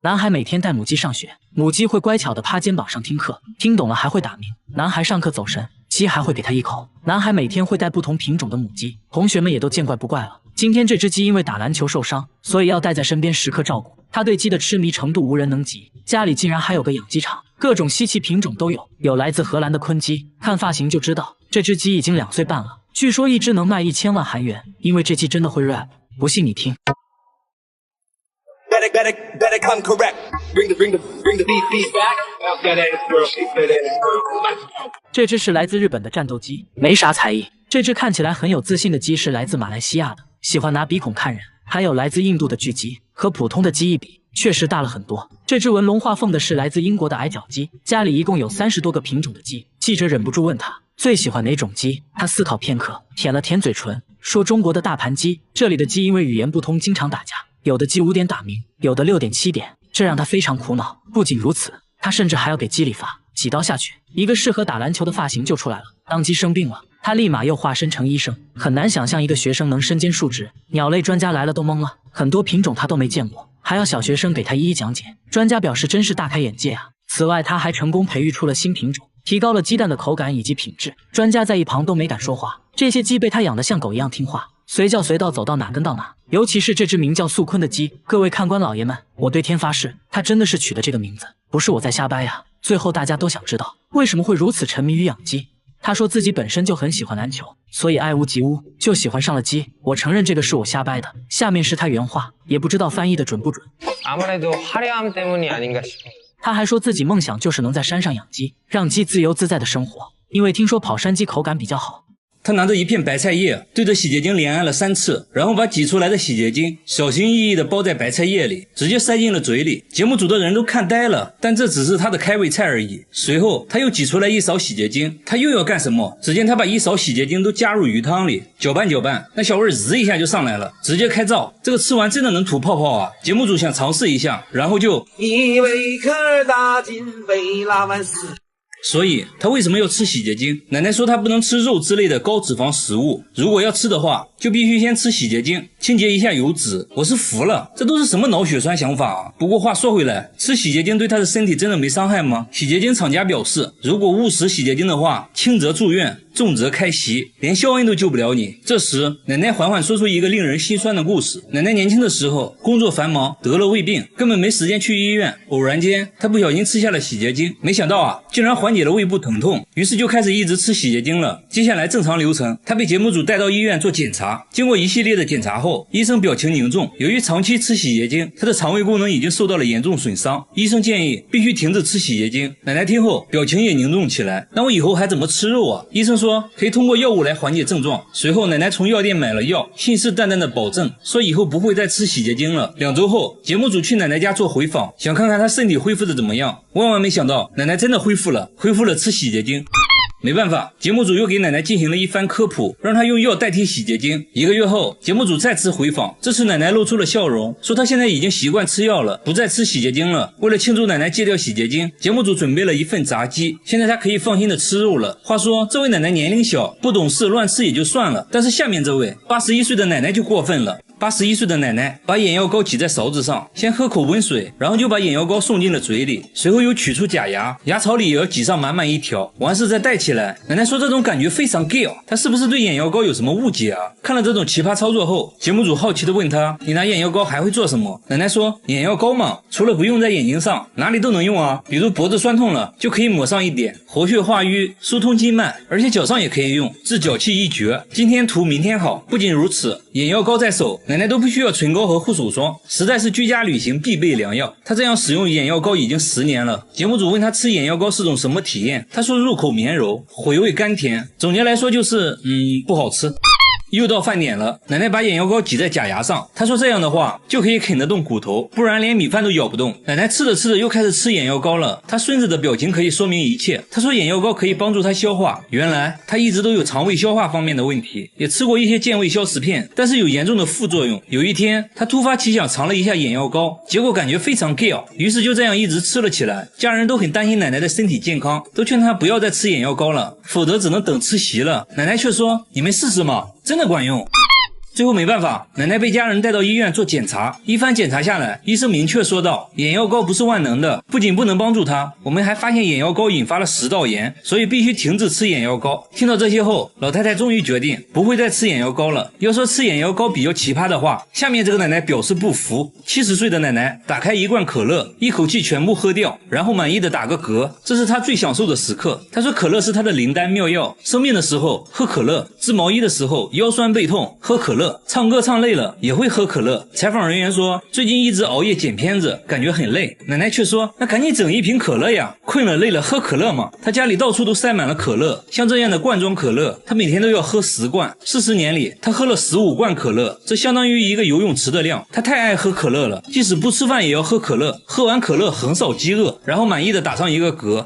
男孩每天带母鸡上学，母鸡会乖巧地趴肩膀上听课，听懂了还会打鸣。男孩上课走神，鸡还会给他一口。男孩每天会带不同品种的母鸡，同学们也都见怪不怪了。今天这只鸡因为打篮球受伤，所以要带在身边时刻照顾。他对鸡的痴迷程度无人能及，家里竟然还有个养鸡场，各种稀奇品种都有，有来自荷兰的昆鸡，看发型就知道这只鸡已经2岁半了。据说一只能卖1000万韩元，因为这鸡真的会 rap， 不信你听。Better come correct. Bring the beat back. That ass girl, that ass girl. 这只是来自日本的战斗机，没啥才艺。这只看起来很有自信的鸡是来自马来西亚的，喜欢拿鼻孔看人。还有来自印度的巨鸡，和普通的鸡一比，确实大了很多。这只纹龙画凤的是来自英国的矮脚鸡，家里一共有30多个品种的鸡。记者忍不住问他最喜欢哪种鸡，他思考片刻，舔了舔嘴唇，说中国的大盘鸡。这里的鸡因为语言不通，经常打架。有的鸡5点打鸣，有的6点7点，这让他非常苦恼。不仅如此，他甚至还要给鸡理发，几刀下去，一个适合打篮球的发型就出来了。当鸡生病了，他立马又化身成医生。很难想象一个学生能身兼数职，鸟类专家来了都懵了，很多品种他都没见过，还要小学生给他一一讲解。专家表示真是大开眼界啊！此外，他还成功培育出了新品种，提高了鸡蛋的口感以及品质。专家在一旁都没敢说话，这些鸡被他养得像狗一样听话，随叫随到，走到哪跟到哪。尤其是这只名叫素坤的鸡，各位看官老爷们，我对天发誓，他真的是取的这个名字，不是我在瞎掰呀。最后大家都想知道为什么会如此沉迷于养鸡。他说自己本身就很喜欢篮球，所以爱屋及乌，就喜欢上了鸡。我承认这个是我瞎掰的，下面是他原话，也不知道翻译的准不准。他还说自己梦想就是能在山上养鸡，让鸡自由自在的生活，因为听说跑山鸡口感比较好。他拿着一片白菜叶，对着洗洁精连按了3次，然后把挤出来的洗洁精小心翼翼地包在白菜叶里，直接塞进了嘴里。节目组的人都看呆了，但这只是他的开胃菜而已。随后他又挤出来1勺洗洁精，他又要干什么？只见他把1勺洗洁精都加入鱼汤里，搅拌搅拌，那小味滋一下就上来了，直接开灶。这个吃完真的能吐泡泡啊！节目组想尝试一下，然后就一位客打进贝拉万斯。所以他为什么要吃洗洁精？奶奶说他不能吃肉之类的高脂肪食物，如果要吃的话，就必须先吃洗洁精，清洁一下油脂。我是服了，这都是什么脑血栓想法啊！不过话说回来，吃洗洁精对他的身体真的没伤害吗？洗洁精厂家表示，如果误食洗洁精的话，轻则住院，重则开席，连肖恩都救不了你。这时奶奶缓缓说出一个令人心酸的故事。奶奶年轻的时候工作繁忙，得了胃病，根本没时间去医院。偶然间她不小心吃下了洗洁精，没想到啊，竟然缓解了胃部疼痛，于是就开始一直吃洗洁精了。接下来正常流程，她被节目组带到医院做检查。经过一系列的检查后，医生表情凝重，由于长期吃洗洁精，她的肠胃功能已经受到了严重损伤，医生建议必须停止吃洗洁精。奶奶听后表情也凝重起来，那我以后还怎么吃肉啊？医生说可以通过药物来缓解症状。随后奶奶从药店买了药，信誓旦旦的保证说以后不会再吃洗洁精了。2周后，节目组去奶奶家做回访，想看看她身体恢复的怎么样。万万没想到，奶奶真的恢复了吃洗洁精。没办法，节目组又给奶奶进行了一番科普，让她用药代替洗洁精。1个月后，节目组再次回访，这次奶奶露出了笑容，说她现在已经习惯吃药了，不再吃洗洁精了。为了庆祝奶奶戒掉洗洁精，节目组准备了一份炸鸡，现在她可以放心的吃肉了。话说这位奶奶年龄小，不懂事，乱吃也就算了，但是下面这位81岁的奶奶就过分了。81岁的奶奶把眼药膏挤在勺子上，先喝口温水，然后就把眼药膏送进了嘴里，随后又取出假牙，牙槽里也要挤上满满一条，完事再戴起来。奶奶说这种感觉非常 gay， 她是不是对眼药膏有什么误解啊？看了这种奇葩操作后，节目组好奇的问她，你拿眼药膏还会做什么？奶奶说眼药膏嘛，除了不用在眼睛上，哪里都能用啊，比如脖子酸痛了就可以抹上一点，活血化瘀，疏通经脉，而且脚上也可以用，治脚气一绝，今天涂明天好。不仅如此，眼药膏在手，奶奶都不需要唇膏和护手霜，实在是居家旅行必备良药。她这样使用眼药膏已经10年了。节目组问她吃眼药膏是种什么体验，她说入口绵柔，回味甘甜，总结来说就是不好吃。又到饭点了，奶奶把眼药膏挤在假牙上，她说这样的话就可以啃得动骨头，不然连米饭都咬不动。奶奶吃着吃着又开始吃眼药膏了，她孙子的表情可以说明一切。她说眼药膏可以帮助她消化，原来她一直都有肠胃消化方面的问题，也吃过一些健胃消食片，但是有严重的副作用。有一天她突发奇想尝了一下眼药膏，结果感觉非常 gay， 于是就这样一直吃了起来。家人都很担心奶奶的身体健康，都劝她不要再吃眼药膏了，否则只能等吃席了。奶奶却说你们试试嘛，真的管用。最后没办法，奶奶被家人带到医院做检查，一番检查下来，医生明确说道，眼药膏不是万能的，不仅不能帮助她，我们还发现眼药膏引发了食道炎，所以必须停止吃眼药膏。听到这些后，老太太终于决定不会再吃眼药膏了。要说吃眼药膏比较奇葩的话，下面这个奶奶表示不服。70岁的奶奶打开一罐可乐，一口气全部喝掉，然后满意的打个嗝，这是她最享受的时刻。她说可乐是她的灵丹妙药，生病的时候喝可乐，织毛衣的时候腰酸背痛喝可乐，唱歌唱累了也会喝可乐。采访人员说，最近一直熬夜剪片子，感觉很累。奶奶却说，那赶紧整一瓶可乐呀，困了累了喝可乐嘛。她家里到处都塞满了可乐，像这样的罐装可乐，她每天都要喝10罐。40年里，她喝了15罐可乐，这相当于一个游泳池的量。她太爱喝可乐了，即使不吃饭也要喝可乐，喝完可乐横扫饥饿，然后满意的打上一个嗝。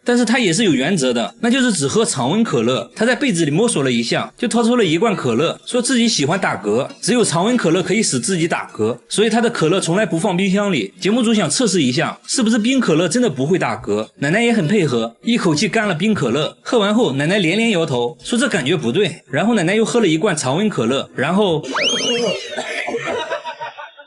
但是她也是有原则的，那就是只喝常温可乐。她在被子里摸索了一下，就掏出了一罐可乐，说自己喜欢打嗝，只有常温可乐可以使自己打嗝，所以她的可乐从来不放冰箱里。节目组想测试一下，是不是冰可乐真的不会打嗝。奶奶也很配合，一口气干了冰可乐。喝完后，奶奶连连摇头，说这感觉不对。然后奶奶又喝了一罐常温可乐，然后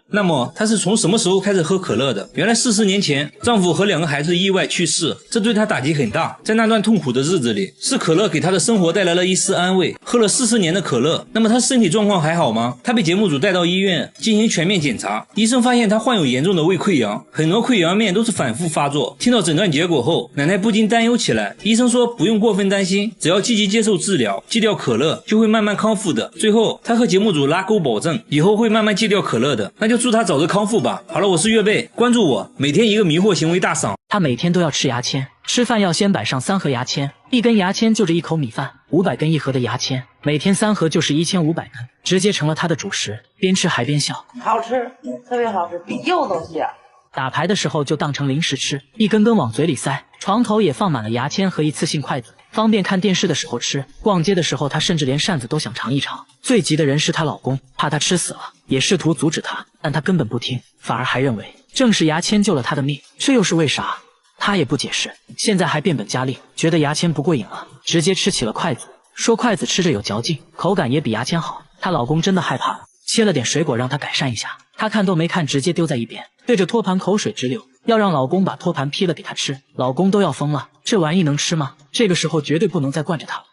那么她是从什么时候开始喝可乐的？原来40年前，丈夫和2个孩子意外去世，这对她打击很大。在那段痛苦的日子里，是可乐给她的生活带来了一丝安慰。喝了40年的可乐，那么她身体状况还好吗？她被节目组带到医院进行全面检查，医生发现她患有严重的胃溃疡，很多溃疡面都是反复发作。听到诊断结果后，奶奶不禁担忧起来。医生说不用过分担心，只要积极接受治疗，戒掉可乐就会慢慢康复的。最后她和节目组拉钩保证，以后会慢慢戒掉可乐的。那就祝她早日康复吧。好了，我是岳贝，关注我，每天一个迷惑行为大赏。他每天都要吃牙签，吃饭要先摆上3盒牙签，一根牙签就着1口米饭，500根1盒的牙签，每天3盒就是1500根，直接成了他的主食，边吃还边笑。好吃，特别好吃，比柚子香。打牌的时候就当成零食吃，一根根往嘴里塞。床头也放满了牙签和一次性筷子，方便看电视的时候吃。逛街的时候，她甚至连扇子都想尝一尝。最急的人是她老公，怕她吃死了，也试图阻止她，但她根本不听，反而还认为正是牙签救了她的命，这又是为啥？她也不解释。现在还变本加厉，觉得牙签不过瘾了，直接吃起了筷子，说筷子吃着有嚼劲，口感也比牙签好。她老公真的害怕了，切了点水果让她改善一下，她看都没看，直接丢在一边，对着托盘口水直流，要让老公把托盘劈了给她吃。老公都要疯了，这玩意能吃吗？这个时候绝对不能再惯着她了。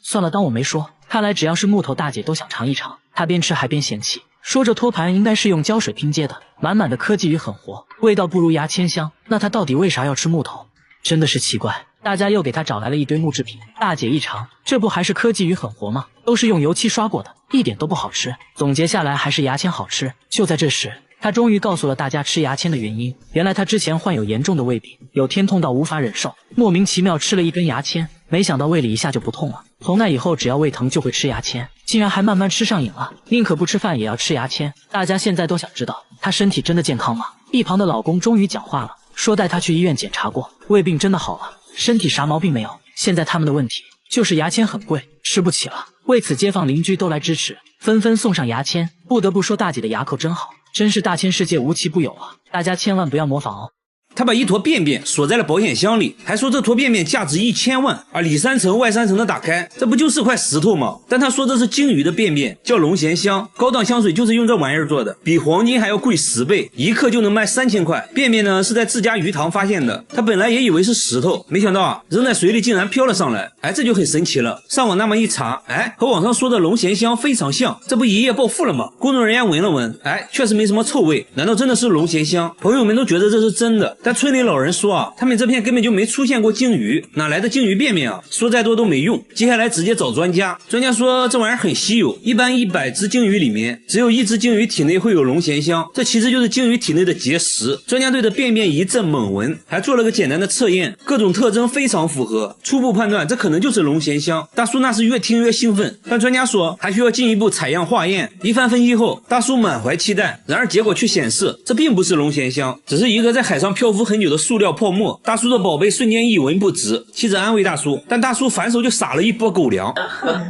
算了，当我没说。看来只要是木头大姐都想尝一尝。她边吃还边嫌弃，说这托盘应该是用胶水拼接的，满满的科技与狠活，味道不如牙签香。那她到底为啥要吃木头？真的是奇怪。大家又给她找来了一堆木制品，大姐一尝，这不还是科技与狠活吗？都是用油漆刷过的，一点都不好吃。总结下来还是牙签好吃。就在这时，她终于告诉了大家吃牙签的原因。原来她之前患有严重的胃病，有天痛到无法忍受，莫名其妙吃了一根牙签，没想到胃里一下就不痛了。从那以后只要胃疼就会吃牙签，竟然还慢慢吃上瘾了，宁可不吃饭也要吃牙签。大家现在都想知道她身体真的健康吗？一旁的老公终于讲话了，说带她去医院检查过，胃病真的好了，身体啥毛病没有。现在他们的问题就是牙签很贵，吃不起了。为此街坊邻居都来支持，纷纷送上牙签。不得不说大姐的牙口真好，真是大千世界无奇不有啊！大家千万不要模仿哦。他把一坨便便锁在了保险箱里，还说这坨便便价值1000万，而里3层外3层的打开，这不就是块石头吗？但他说这是鲸鱼的便便，叫龙涎香，高档香水就是用这玩意儿做的，比黄金还要贵10倍，一克就能卖3000块。便便呢是在自家鱼塘发现的，他本来也以为是石头，没想到啊扔在水里竟然飘了上来，这就很神奇了。上网那么一查，和网上说的龙涎香非常像，这不一夜暴富了吗？工作人员闻了闻，确实没什么臭味，难道真的是龙涎香？朋友们都觉得这是真的。但村里老人说啊，他们这片根本就没出现过鲸鱼，哪来的鲸鱼便便啊？说再多都没用。接下来直接找专家，专家说这玩意儿很稀有，一般100只鲸鱼里面只有1只鲸鱼体内会有龙涎香，这其实就是鲸鱼体内的结石。专家对着便便一阵猛闻，还做了个简单的测验，各种特征非常符合，初步判断这可能就是龙涎香。大叔那是越听越兴奋，但专家说还需要进一步采样化验。一番分析后，大叔满怀期待，然而结果却显示这并不是龙涎香，只是一个在海上漂浮很久的塑料泡沫。大叔的宝贝瞬间一文不值，妻子安慰大叔，但大叔反手就撒了一波狗粮，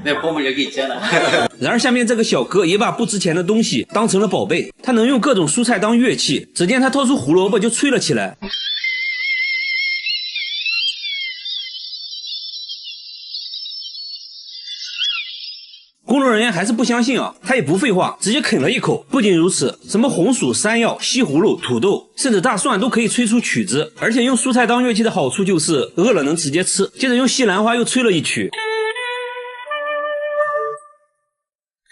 那泡沫就给钱了。然而下面这个小哥也把不值钱的东西当成了宝贝，他能用各种蔬菜当乐器，只见他掏出胡萝卜就吹了起来。工作人员还是不相信啊，他也不废话，直接啃了一口。不仅如此，什么红薯、山药、西葫芦、土豆，甚至大蒜都可以吹出曲子。而且用蔬菜当乐器的好处就是饿了能直接吃。接着用西兰花又吹了一曲。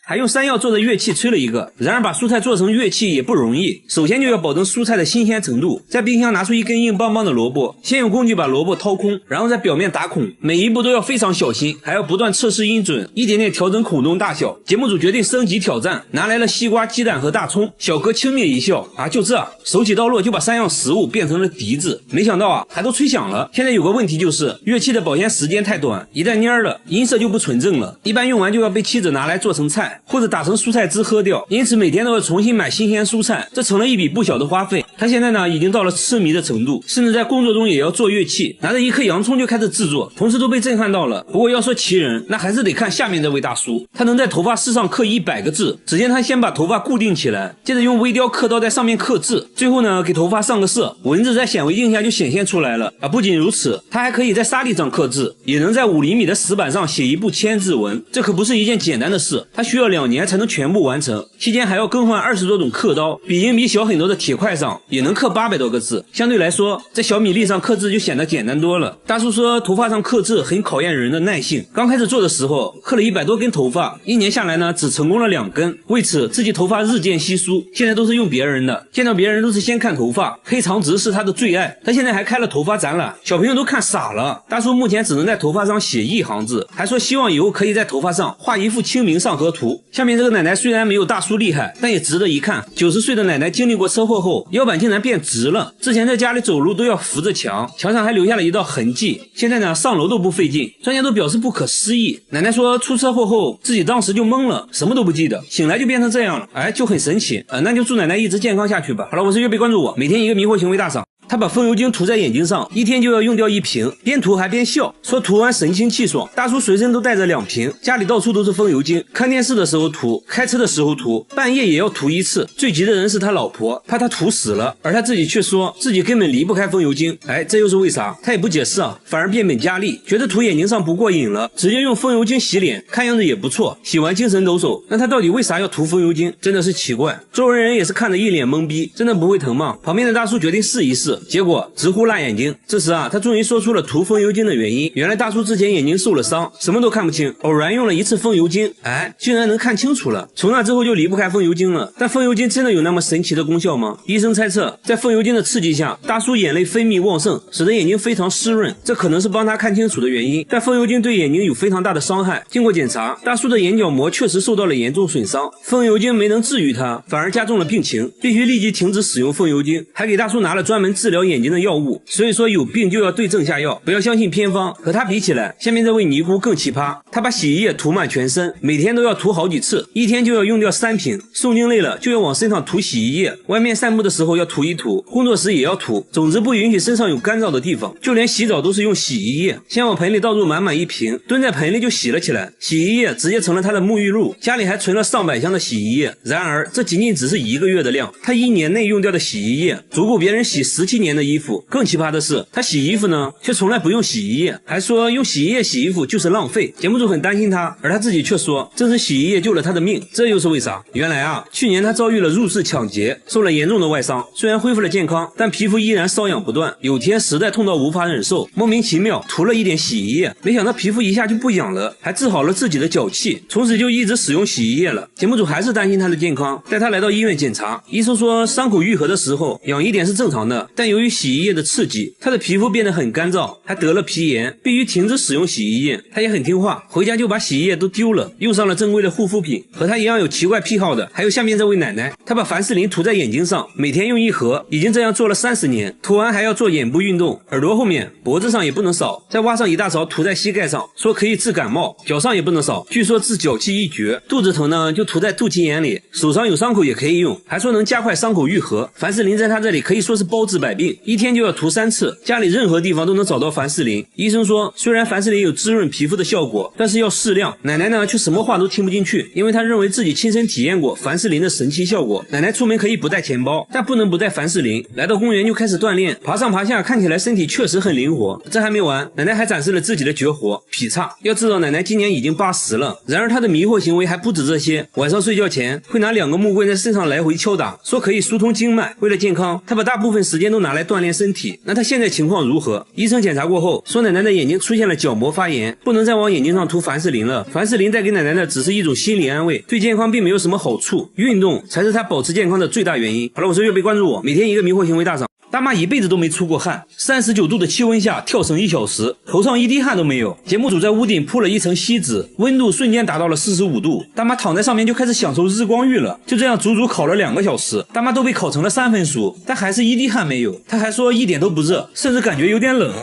还用山药做的乐器吹了一个。然而把蔬菜做成乐器也不容易，首先就要保证蔬菜的新鲜程度。在冰箱拿出一根硬邦邦的萝卜，先用工具把萝卜掏空，然后在表面打孔，每一步都要非常小心，还要不断测试音准，一点点调整孔洞大小。节目组决定升级挑战，拿来了西瓜、鸡蛋和大葱。小哥轻蔑一笑，就这，手起刀落就把3样食物变成了笛子。没想到还都吹响了。现在有个问题就是，乐器的保鲜时间太短，一旦蔫了，音色就不纯正了，一般用完就要被妻子拿来做成菜，或者打成蔬菜汁喝掉，因此每天都要重新买新鲜蔬菜，这成了一笔不小的花费。他现在呢已经到了痴迷的程度，甚至在工作中也要做乐器，拿着一颗洋葱就开始制作，同事都被震撼到了。不过要说奇人，那还是得看下面这位大叔，他能在头发丝上刻100个字。只见他先把头发固定起来，接着用微雕刻刀在上面刻字，最后呢给头发上个色，文字在显微镜下就显现出来了。不仅如此，他还可以在沙粒上刻字，也能在5厘米的石板上写一部千字文，这可不是一件简单的事，他需要2年才能全部完成，期间还要更换20多种刻刀，比硬币小很多的铁块上也能刻800多个字，相对来说在小米粒上刻字就显得简单多了。大叔说头发上刻字很考验人的耐性，刚开始做的时候刻了100多根头发，1年下来呢只成功了2根，为此自己头发日渐稀疏，现在都是用别人的，见到别人都是先看头发，黑长直是他的最爱。他现在还开了头发展览，小朋友都看傻了。大叔目前只能在头发上写1行字，还说希望以后可以在头发上画一幅清明上河图。下面这个奶奶虽然没有大叔厉害，但也值得一看。90岁的奶奶经历过车祸后，腰板竟然变直了，之前在家里走路都要扶着墙，墙上还留下了一道痕迹，现在呢上楼都不费劲，专家都表示不可思议。奶奶说出车祸后自己当时就懵了，什么都不记得，醒来就变成这样了，就很神奇。那就祝奶奶一直健康下去吧。好了，我是月贝，关注我，每天一个迷惑行为大赏。他把风油精涂在眼睛上，1天就要用掉1瓶，边涂还边笑，说涂完神清气爽。大叔随身都带着2瓶，家里到处都是风油精，看电视的时候涂，开车的时候涂，半夜也要涂1次。最急的人是他老婆，怕他涂死了，而他自己却说自己根本离不开风油精。这又是为啥？他也不解释反而变本加厉，觉得涂眼睛上不过瘾了，直接用风油精洗脸，看样子也不错，洗完精神抖擞。那他到底为啥要涂风油精？真的是奇怪。周围人也是看着一脸懵逼，真的不会疼吗？旁边的大叔决定试一试，结果直呼辣眼睛。这时他终于说出了涂风油精的原因。原来大叔之前眼睛受了伤，什么都看不清，偶然用了1次风油精，居然能看清楚了。从那之后就离不开风油精了。但风油精真的有那么神奇的功效吗？医生猜测，在风油精的刺激下，大叔眼泪分泌旺盛，使得眼睛非常湿润，这可能是帮他看清楚的原因。但风油精对眼睛有非常大的伤害。经过检查，大叔的眼角膜确实受到了严重损伤，风油精没能治愈他，反而加重了病情，必须立即停止使用风油精，还给大叔拿了专门治疗眼睛的药物。所以说有病就要对症下药，不要相信偏方。和他比起来，下面这位尼姑更奇葩，他把洗衣液涂满全身，每天都要涂好几次，1天就要用掉3瓶。诵经累了就要往身上涂洗衣液，外面散步的时候要涂一涂，工作时也要涂，总之不允许身上有干燥的地方。就连洗澡都是用洗衣液，先往盆里倒入满满1瓶，蹲在盆里就洗了起来，洗衣液直接成了他的沐浴露，家里还存了上百箱的洗衣液。然而这仅仅只是1个月的量，他1年内用掉的洗衣液足够别人洗17年的衣服。更奇葩的是，他洗衣服呢却从来不用洗衣液，还说用洗衣液洗衣服就是浪费。节目组很担心他，而他自己却说正是洗衣液救了他的命。这又是为啥？原来去年他遭遇了入室抢劫，受了严重的外伤，虽然恢复了健康，但皮肤依然瘙痒不断。有天实在痛到无法忍受，莫名其妙涂了一点洗衣液，没想到皮肤一下就不痒了，还治好了自己的脚气，从此就一直使用洗衣液了。节目组还是担心他的健康，带他来到医院检查，医生说伤口愈合的时候痒一点是正常的，但由于洗衣液的刺激，他的皮肤变得很干燥，还得了皮炎，必须停止使用洗衣液。他也很听话，回家就把洗衣液都丢了，用上了正规的护肤品。和他一样有奇怪癖好的还有下面这位奶奶，她把凡士林涂在眼睛上，每天用1盒，已经这样做了30年，涂完还要做眼部运动，耳朵后面脖子上也不能少，再挖上一大勺涂在膝盖上，说可以治感冒，脚上也不能少，据说治脚气一绝。肚子疼呢就涂在肚脐眼里，手上有伤口也可以用，还说能加快伤口愈合。凡士林在他这里可以说是包治百病。病，一天就要涂3次，家里任何地方都能找到凡士林。医生说，虽然凡士林有滋润皮肤的效果，但是要适量。奶奶呢却什么话都听不进去，因为她认为自己亲身体验过凡士林的神奇效果。奶奶出门可以不带钱包，但不能不带凡士林。来到公园就开始锻炼，爬上爬下，看起来身体确实很灵活。这还没完，奶奶还展示了自己的绝活劈叉。要知道奶奶今年已经80了，然而她的迷惑行为还不止这些。晚上睡觉前会拿2个木棍在身上来回敲打，说可以疏通经脉。为了健康，她把大部分时间都拿来锻炼身体。那她现在情况如何？医生检查过后说，奶奶的眼睛出现了角膜发炎，不能再往眼睛上涂凡士林了。凡士林带给奶奶的只是一种心理安慰，对健康并没有什么好处。运动才是她保持健康的最大原因。好了，我是月贝，关注我，每天一个迷惑行为大赏。大妈一辈子都没出过汗，39度的气温下跳绳1小时，头上一滴汗都没有。节目组在屋顶铺了一层锡纸，温度瞬间达到了45度。大妈躺在上面就开始享受日光浴了。就这样足足烤了2个小时，大妈都被烤成了3分熟，但还是一滴汗没有。她还说一点都不热，甚至感觉有点冷。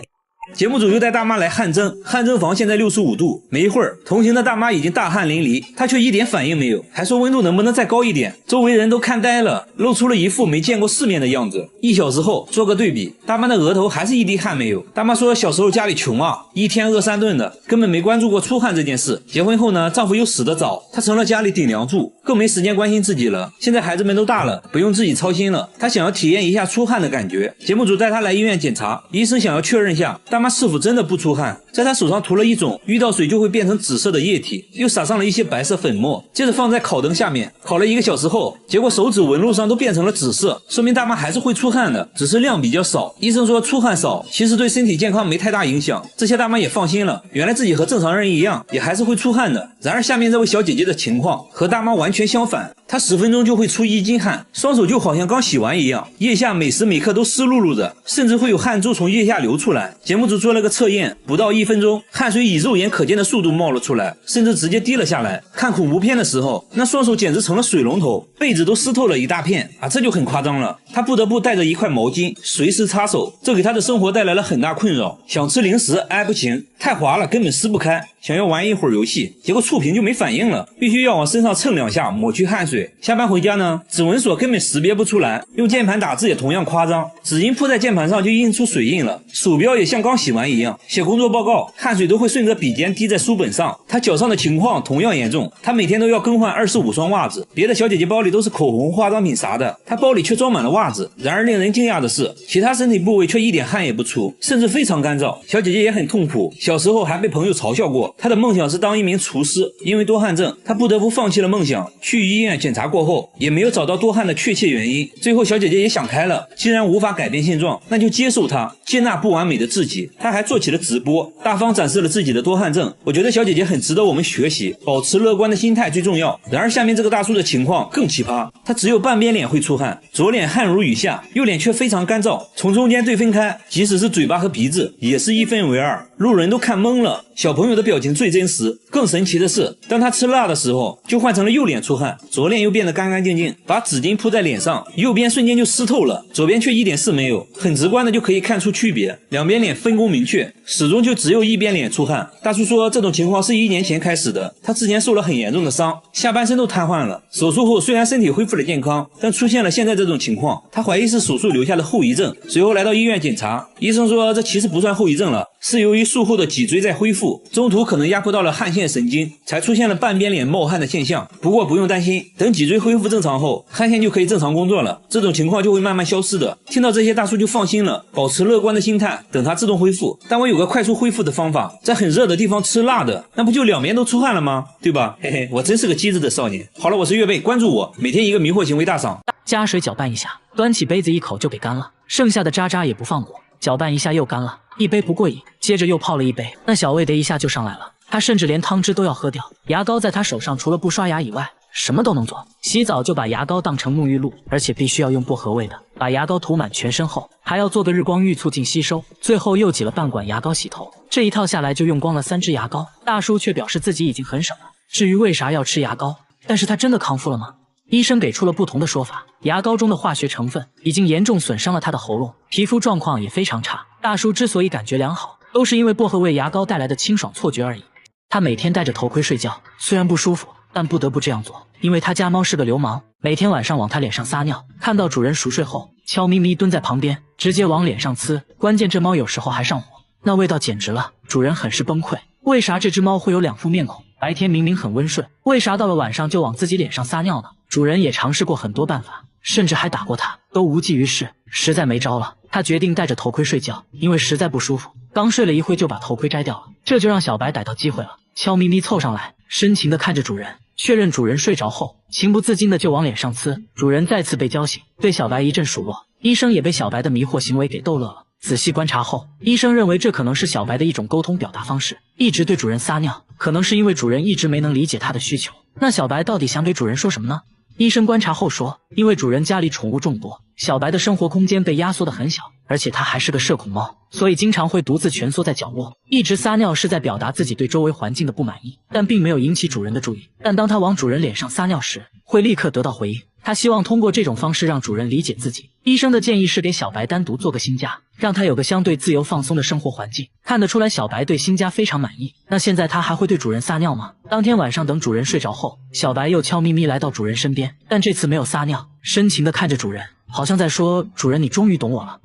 节目组又带大妈来汗蒸，汗蒸房现在65度。没一会儿，同行的大妈已经大汗淋漓，她却一点反应没有，还说温度能不能再高一点。周围人都看呆了，露出了一副没见过世面的样子。1小时后做个对比，大妈的额头还是一滴汗没有。大妈说小时候家里穷啊，一天饿3顿的，根本没关注过出汗这件事。结婚后呢，丈夫又死得早，她成了家里顶梁柱，更没时间关心自己了。现在孩子们都大了，不用自己操心了，她想要体验一下出汗的感觉。节目组带她来医院检查，医生想要确认下大妈是否真的不出汗，在她手上涂了一种遇到水就会变成紫色的液体，又撒上了一些白色粉末，接着放在烤灯下面烤了1个小时后，结果手指纹路上都变成了紫色，说明大妈还是会出汗的，只是量比较少。医生说出汗少其实对身体健康没太大影响，这些大妈也放心了，原来自己和正常人一样，也还是会出汗的。然而下面这位小姐姐的情况和大妈完全相反，她10分钟就会出1斤汗，双手就好像刚洗完一样，腋下每时每刻都湿漉漉的，甚至会有汗珠从腋下流出来。节目组做了个测验，不到1分钟，汗水以肉眼可见的速度冒了出来，甚至直接滴了下来。看恐怖片的时候，那双手简直成了水龙头，被子都湿透了一大片啊，这就很夸张了。他不得不带着一块毛巾随时擦手，这给他的生活带来了很大困扰。想吃零食不行，太滑了根本撕不开。想要玩一会儿游戏，结果触屏就没反应了，必须要往身上蹭2下抹去汗水。下班回家呢，指纹锁根本识别不出来，用键盘打字也同样夸张，纸巾铺在键盘上就印出水印了，鼠标也像刚洗完一样。写工作报告，汗水都会顺着笔尖滴在书本上。他脚上的情况同样严重，他每天都要更换25双袜子。别的小姐姐包里都是口红、化妆品啥的，他包里却装满了袜子。然而令人惊讶的是，其他身体部位却一点汗也不出，甚至非常干燥。小姐姐也很痛苦，小时候还被朋友嘲笑过。她的梦想是当一名厨师，因为多汗症，她不得不放弃了梦想。去医院检查过后，也没有找到多汗的确切原因。最后小姐姐也想开了，既然无法改变现状，那就接受它，接纳不完美的自己。她还做起了直播，大方展示了自己的多汗症。我觉得小姐姐很值得我们学习，保持乐观的心态最重要。然而下面这个大叔的情况更奇葩，他只有半边脸会出汗，左脸汗如雨下，右脸却非常干燥，从中间对分开，即使是嘴巴和鼻子也是1分为2，路人都看懵了。小朋友的表情最真实，更神奇的是，当他吃辣的时候就换成了右脸出汗，左脸又变得干干净净，把纸巾铺在脸上，右边瞬间就湿透了，左边却一点事没有，很直观的就可以看出区别，两边脸分工明确，始终就只有一边脸出汗。大叔说这种情况是1年前开始的，他之前受了很严重的伤，下半身都瘫痪了，手术后虽然身体恢复了健康，但出现了现在这种情况，他怀疑是手术留下的后遗症。随后来到医院检查，医生说这其实不算后遗症了，是由于术后的脊椎在恢复，中途可能压迫到了汗腺神经，才出现了半边脸冒汗的现象。不过不用担心，等脊椎恢复正常后，汗腺就可以正常工作了，这种情况就会慢慢消失的。听到这些大叔就放心了，保持乐观的心态，等它自动恢复。但我有个快速恢复的方法，在很热的地方吃辣的，那不就两边都出汗了吗？对吧？嘿嘿，我真是个机智的少年。好了，我是月贝，关注我，每天一个迷惑行为大赏。加水搅拌一下，端起杯子一口就给干了，剩下的渣渣也不放过，搅拌一下又干了，一杯不过瘾，接着又泡了一杯，那小味的一下就上来了，他甚至连汤汁都要喝掉。牙膏在他手上除了不刷牙以外什么都能做，洗澡就把牙膏当成沐浴露，而且必须要用薄荷味的，把牙膏涂满全身后还要做个日光浴促进吸收，最后又挤了半管牙膏洗头，这一套下来就用光了3支牙膏。大叔却表示自己已经很省了，至于为啥要吃牙膏，但是他真的康复了吗？医生给出了不同的说法，牙膏中的化学成分已经严重损伤了他的喉咙，皮肤状况也非常差。大叔之所以感觉良好，都是因为薄荷味牙膏带来的清爽错觉而已。他每天戴着头盔睡觉，虽然不舒服，但不得不这样做，因为他家猫是个流氓，每天晚上往他脸上撒尿，看到主人熟睡后，悄咪咪蹲在旁边，直接往脸上呲。关键这猫有时候还上火，那味道简直了，主人很是崩溃。为啥这只猫会有两副面孔？白天明明很温顺，为啥到了晚上就往自己脸上撒尿呢？主人也尝试过很多办法，甚至还打过他，都无济于事，实在没招了。他决定戴着头盔睡觉，因为实在不舒服。刚睡了一会就把头盔摘掉了，这就让小白逮到机会了，悄咪咪凑上来，深情地看着主人，确认主人睡着后，情不自禁的就往脸上呲。主人再次被叫醒，对小白一阵数落。医生也被小白的迷惑行为给逗乐了。仔细观察后，医生认为这可能是小白的一种沟通表达方式，一直对主人撒尿，可能是因为主人一直没能理解他的需求。那小白到底想给主人说什么呢？医生观察后说，因为主人家里宠物众多，小白的生活空间被压缩得很小，而且它还是个社恐猫，所以经常会独自蜷缩在角落，一直撒尿是在表达自己对周围环境的不满意，但并没有引起主人的注意。但当他往主人脸上撒尿时，会立刻得到回应。他希望通过这种方式让主人理解自己。医生的建议是给小白单独做个新家，让他有个相对自由放松的生活环境。看得出来小白对新家非常满意。那现在他还会对主人撒尿吗？当天晚上等主人睡着后，小白又悄咪咪来到主人身边，但这次没有撒尿，深情地看着主人，好像在说，主人你终于懂我了。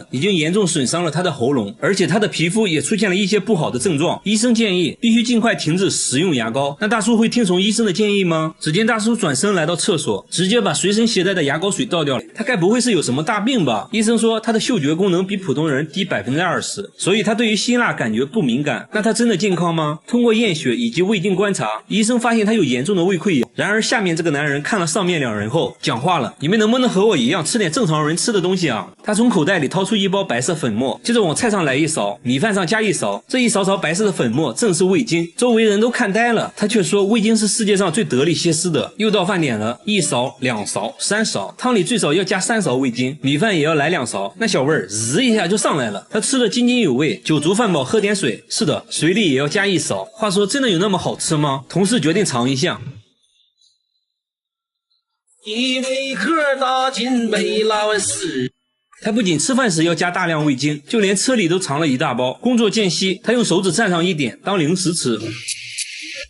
已经严重损伤了他的喉咙，而且他的皮肤也出现了一些不好的症状。医生建议必须尽快停止食用牙膏。那大叔会听从医生的建议吗？只见大叔转身来到厕所，直接把随身携带的牙膏水倒掉了。他该不会是有什么大病吧？医生说他的嗅觉功能比普通人低 20%， 所以他对于辛辣感觉不敏感。那他真的健康吗？通过验血以及胃镜观察，医生发现他有严重的胃溃疡。然而下面这个男人看了上面两人后讲话了，你们能不能和我一样吃点正常人吃的东西啊？他从口袋里掏出一包白色粉末，接着往菜上来一勺，米饭上加一勺，这一勺勺白色的粉末正是味精。周围人都看呆了，他却说味精是世界上最得力歇斯的。又到饭点了，一勺、两勺、三勺，汤里最少要加3勺味精，米饭也要来2勺，那小味儿滋一下就上来了。他吃得津津有味，酒足饭饱喝点水，是的，水里也要加1勺。话说真的有那么好吃吗？同事决定尝一下。一杯喝大金杯老师。他不仅吃饭时要加大量味精，就连车里都藏了一大包。工作间隙，他用手指蘸上一点当零食吃。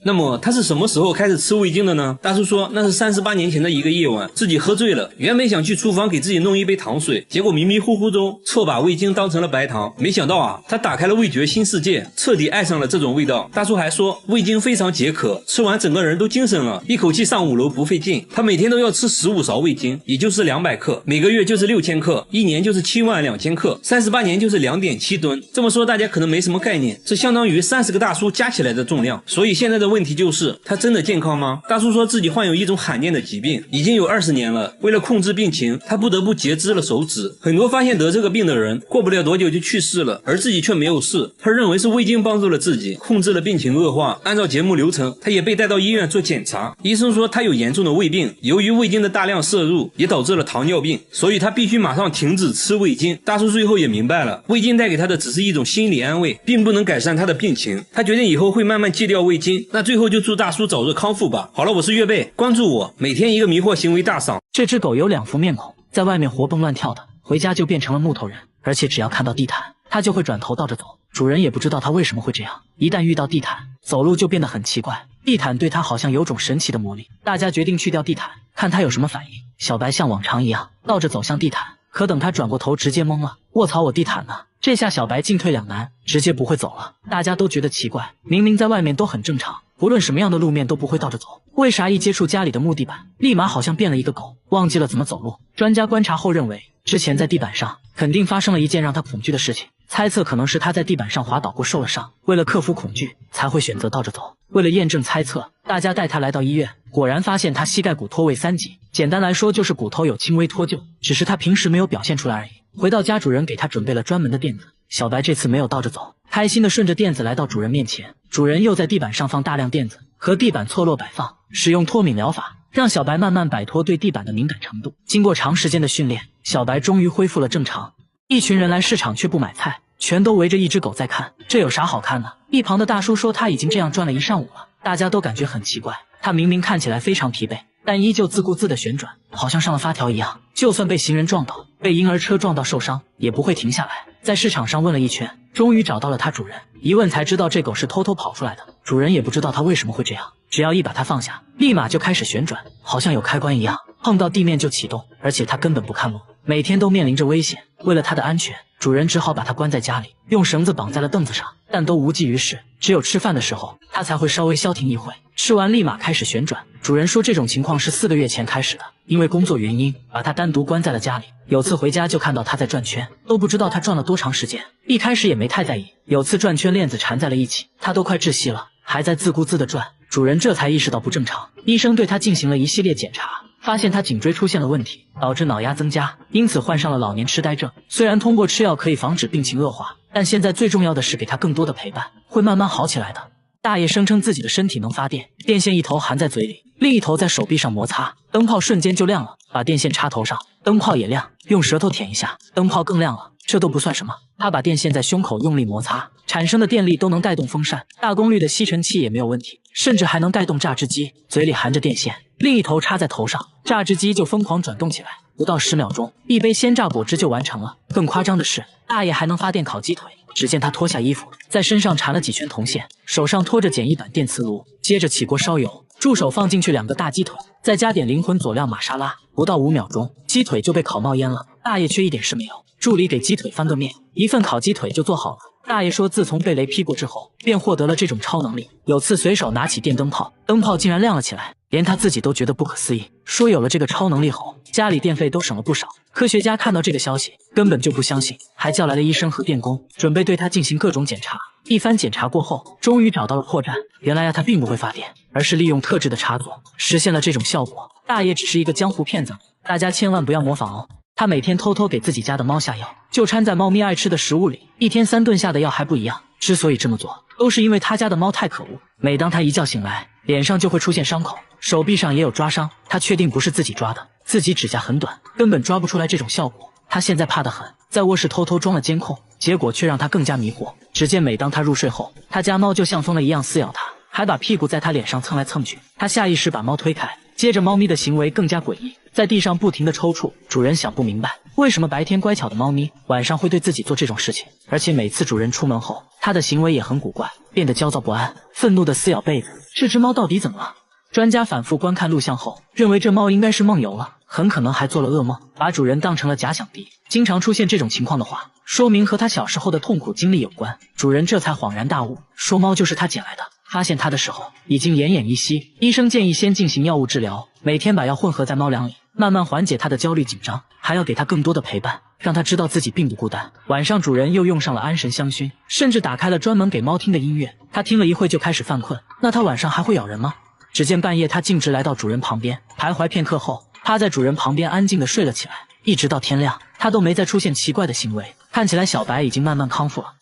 那么他是什么时候开始吃味精的呢？大叔说那是38年前的一个夜晚，自己喝醉了，原本想去厨房给自己弄一杯糖水，结果迷迷糊糊中错把味精当成了白糖。没想到啊，他打开了味觉新世界，彻底爱上了这种味道。大叔还说味精非常解渴，吃完整个人都精神了，一口气上5楼不费劲。他每天都要吃15勺味精，也就是200克，每个月就是6000克，一年就是72000克，38年就是 2.7 吨。这么说大家可能没什么概念，这相当于30个大叔加起来的重量。所以现在的问题就是他真的健康吗？大叔说自己患有一种罕见的疾病，已经有20年了，为了控制病情，他不得不截肢了手指。很多发现得这个病的人过不了多久就去世了，而自己却没有事。他认为是味精帮助了自己，控制了病情恶化。按照节目流程，他也被带到医院做检查，医生说他有严重的胃病，由于味精的大量摄入也导致了糖尿病，所以他必须马上停止吃味精。大叔最后也明白了，味精带给他的只是一种心理安慰，并不能改善他的病情。他决定以后会慢慢戒掉味精。那最后就祝大叔早日康复吧。好了，我是月贝，关注我，每天一个迷惑行为大赏。这只狗有2副面孔，在外面活蹦乱跳的，回家就变成了木头人，而且只要看到地毯，它就会转头倒着走。主人也不知道它为什么会这样，一旦遇到地毯，走路就变得很奇怪。地毯对它好像有种神奇的魔力。大家决定去掉地毯，看它有什么反应。小白像往常一样倒着走向地毯，可等他转过头，直接懵了。卧槽，我地毯呢？这下小白进退两难，直接不会走了。大家都觉得奇怪，明明在外面都很正常，不论什么样的路面都不会倒着走，为啥一接触家里的木地板，立马好像变了一个狗，忘记了怎么走路？专家观察后认为，之前在地板上肯定发生了一件让他恐惧的事情，猜测可能是他在地板上滑倒过受了伤，为了克服恐惧才会选择倒着走。为了验证猜测，大家带他来到医院，果然发现他膝盖骨脱位3级，简单来说就是骨头有轻微脱臼，只是他平时没有表现出来而已。回到家，主人给他准备了专门的垫子，小白这次没有倒着走，开心的顺着垫子来到主人面前。主人又在地板上放大量垫子，和地板错落摆放，使用脱敏疗法，让小白慢慢摆脱对地板的敏感程度。经过长时间的训练，小白终于恢复了正常。一群人来市场却不买菜，全都围着一只狗在看，这有啥好看的？一旁的大叔说他已经这样转了1上午了，大家都感觉很奇怪，他明明看起来非常疲惫，但依旧自顾自地旋转，好像上了发条一样，就算被行人撞倒，被婴儿车撞到受伤，也不会停下来。在市场上问了一圈，终于找到了它主人，一问才知道这狗是偷偷跑出来的，主人也不知道它为什么会这样，只要一把它放下，立马就开始旋转，好像有开关一样，碰到地面就启动，而且它根本不看路，每天都面临着危险。为了它的安全，主人只好把它关在家里，用绳子绑在了凳子上，但都无济于事。只有吃饭的时候，它才会稍微消停一会，吃完立马开始旋转。主人说这种情况是4个月前开始的，因为工作原因，把它单独关在了家里。有次回家就看到它在转圈，都不知道它转了多长时间，一开始也没太在意。有次转圈链子缠在了一起，它都快窒息了，还在自顾自地转。主人这才意识到不正常，医生对它进行了一系列检查，发现他颈椎出现了问题，导致脑压增加，因此患上了老年痴呆症。虽然通过吃药可以防止病情恶化，但现在最重要的是给他更多的陪伴，会慢慢好起来的。大爷声称自己的身体能发电，电线一头含在嘴里，另一头在手臂上摩擦，灯泡瞬间就亮了，把电线插头上，灯泡也亮，用舌头舔一下，灯泡更亮了。这都不算什么，他把电线在胸口用力摩擦，产生的电力都能带动风扇，大功率的吸尘器也没有问题，甚至还能带动榨汁机。嘴里含着电线，另一头插在头上，榨汁机就疯狂转动起来，不到10秒钟，一杯鲜榨果汁就完成了。更夸张的是，大爷还能发电烤鸡腿。只见他脱下衣服，在身上缠了几圈铜线，手上拖着简易版电磁炉，接着起锅烧油，助手放进去2个大鸡腿，再加点灵魂佐料玛莎拉，不到5秒钟，鸡腿就被烤冒烟了。大爷却一点事没有，助理给鸡腿翻个面，一份烤鸡腿就做好了。大爷说自从被雷劈过之后，便获得了这种超能力。有次随手拿起电灯泡，灯泡竟然亮了起来，连他自己都觉得不可思议，说有了这个超能力后，家里电费都省了不少。科学家看到这个消息根本就不相信，还叫来了医生和电工，准备对他进行各种检查。一番检查过后，终于找到了破绽，原来他并不会发电，而是利用特制的插座实现了这种效果。大爷只是一个江湖骗子，大家千万不要模仿哦。他每天偷偷给自己家的猫下药，就掺在猫咪爱吃的食物里，一天3顿下的药还不一样。之所以这么做，都是因为他家的猫太可恶，每当他一觉醒来，脸上就会出现伤口，手臂上也有抓伤。他确定不是自己抓的，自己指甲很短，根本抓不出来这种效果。他现在怕得很，在卧室偷偷装了监控，结果却让他更加迷惑。只见每当他入睡后，他家猫就像疯了一样撕咬他，还把屁股在他脸上蹭来蹭去。他下意识把猫推开，接着猫咪的行为更加诡异，在地上不停地抽搐。主人想不明白，为什么白天乖巧的猫咪晚上会对自己做这种事情，而且每次主人出门后，它的行为也很古怪，变得焦躁不安，愤怒地撕咬被子。这只猫到底怎么了？专家反复观看录像后，认为这猫应该是梦游了，很可能还做了噩梦，把主人当成了假想敌。经常出现这种情况的话，说明和他小时候的痛苦经历有关。主人这才恍然大悟，说猫就是他捡来的。发现它的时候已经奄奄一息，医生建议先进行药物治疗，每天把药混合在猫粮里，慢慢缓解它的焦虑紧张，还要给它更多的陪伴，让它知道自己并不孤单。晚上主人又用上了安神香薰，甚至打开了专门给猫听的音乐，它听了一会就开始犯困。那它晚上还会咬人吗？只见半夜它径直来到主人旁边，徘徊片刻后，趴在主人旁边安静地睡了起来，一直到天亮，它都没再出现奇怪的行为。看起来小白已经慢慢康复了。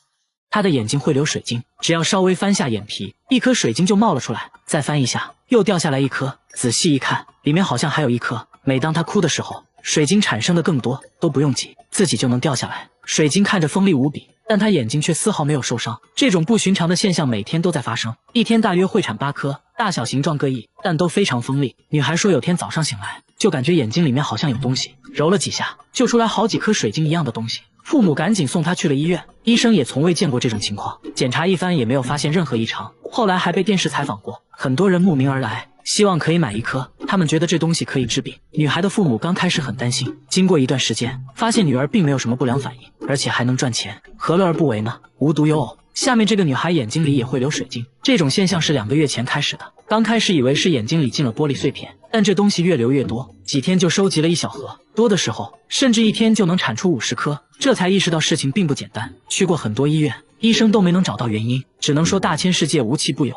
他的眼睛会流水晶，只要稍微翻下眼皮，一颗水晶就冒了出来，再翻一下，又掉下来一颗。仔细一看，里面好像还有一颗。每当他哭的时候，水晶产生的更多，都不用急，自己就能掉下来。水晶看着锋利无比，但他眼睛却丝毫没有受伤。这种不寻常的现象每天都在发生，一天大约会产8颗，大小形状各异，但都非常锋利。女孩说有天早上醒来，就感觉眼睛里面好像有东西，揉了几下，就出来好几颗水晶一样的东西。父母赶紧送她去了医院，医生也从未见过这种情况，检查一番也没有发现任何异常。后来还被电视采访过，很多人慕名而来，希望可以买一颗，他们觉得这东西可以治病。女孩的父母刚开始很担心，经过一段时间，发现女儿并没有什么不良反应，而且还能赚钱，何乐而不为呢？无独有偶，下面这个女孩眼睛里也会流水晶，这种现象是2个月前开始的。刚开始以为是眼睛里进了玻璃碎片，但这东西越流越多，几天就收集了1小盒，多的时候甚至一天就能产出50颗，这才意识到事情并不简单。去过很多医院，医生都没能找到原因，只能说大千世界无奇不有。